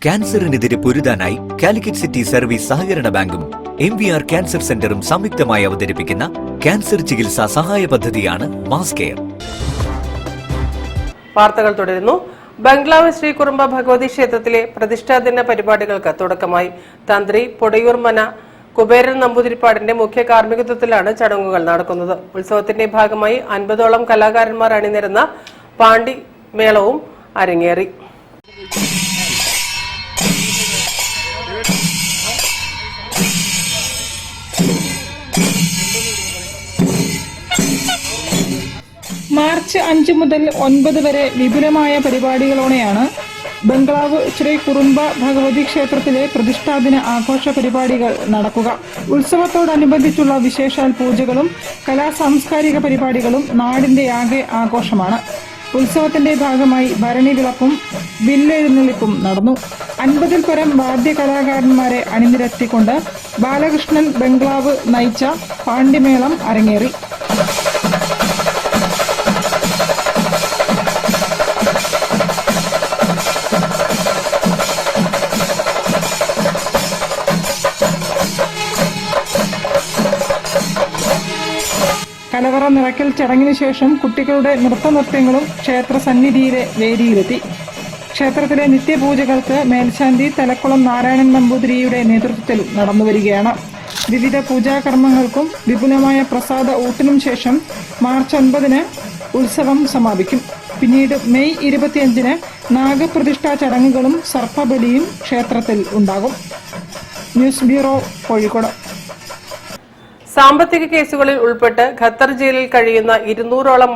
ക്യാൻസറിനെതിരെ പൊരുതാനായി Calicut city service സഹകരണ ബാങ്കും MVR cancer സെന്ററും സംയുക്തമായി അവതരിപ്പിക്കുന്ന ക്യാൻസർ ചികിത്സാ സഹായ പദ്ധതിയാണ് മാസ് കെയർ. വാർത്തകൾ തുടരുന്നു. ബംഗ്ലാവ് ശ്രീ കുറുമ്പ ഭഗവതി ക്ഷേത്രത്തിലെ പ്രതിഷ്ഠാദിന പരിപാടികൾക്ക് തുടക്കമായി. തന്ത്രി പൊടയൂർ മന കുബേരൻ നമ്പൂതിരിപ്പാടിന്റെ മുഖ്യ കാർമ്മികത്വത്തിലാണ് ചടങ്ങുകൾ നടക്കുന്നത്. ഉത്സവത്തിന്റെ ഭാഗമായി 50ഓളം കലാകാരന്മാർ അണിനിരന്ന പാണ്ടി മേളവും അരങ്ങേറി. മാർച്ച് 5 മുതൽ 9 വരെ വിപുലമായ പരിപാടികളോടെയാണ് ബംഗ്ലാവ് ശ്രീ കുറുമ്പ ഭഗവതി ക്ഷേത്രത്തിലെ പ്രതിഷ്ഠാദിന ആഘോഷ പരിപാടികൾ നടക്കുക. ഉത്സവത്തോടനുബന്ധിച്ചുള്ള വിശേഷാൽ പൂജകളും കലാസാംസ്കാരിക പരിപാടികളും നാടിന്റെ ആകെ ആഘോഷമാണ്. ഉത്സവത്തിന്റെ ഭാഗമായി ഭരണി വിളക്കും വില്ലെഴുന്നള്ളിപ്പും നടന്നു. 50ൽ പരം വാദ്യ കലാകാരന്മാരെ അണിനിരത്തിക്കൊണ്ട് ബാലകൃഷ്ണൻ ബംഗ്ലാവ് നയിച്ച പാണ്ടിമേളം അരങ്ങേറി. കലവറ നിറയ്ക്കൽ ചടങ്ങിനു ശേഷം കുട്ടികളുടെ നൃത്തനൃത്യങ്ങളും ക്ഷേത്ര സന്നിധിയിലെ വേദിയിലെത്തി. ക്ഷേത്രത്തിലെ നിത്യപൂജകൾക്ക് മേൽശാന്തി തലക്കുളം നാരായണൻ നമ്പൂതിരിയുടെ നേതൃത്വത്തിൽ നടന്നുവരികയാണ്. വിവിധ പൂജാകർമ്മങ്ങൾക്കും വിപുലമായ പ്രസാദ ഊട്ടിനും ശേഷം മാർച്ച് 9 ഉത്സവം സമാപിക്കും. പിന്നീട് മെയ് 25 നാഗപ്രതിഷ്ഠാ ചടങ്ങുകളും സർപ്പബലിയും ക്ഷേത്രത്തിൽ ഉണ്ടാകും. News bureau, Kozhikode. സാമ്പത്തിക കേസുകളിൽ ഉൾപ്പെട്ട് ഖത്തർ ജയിലിൽ കഴിയുന്ന 200ഓളം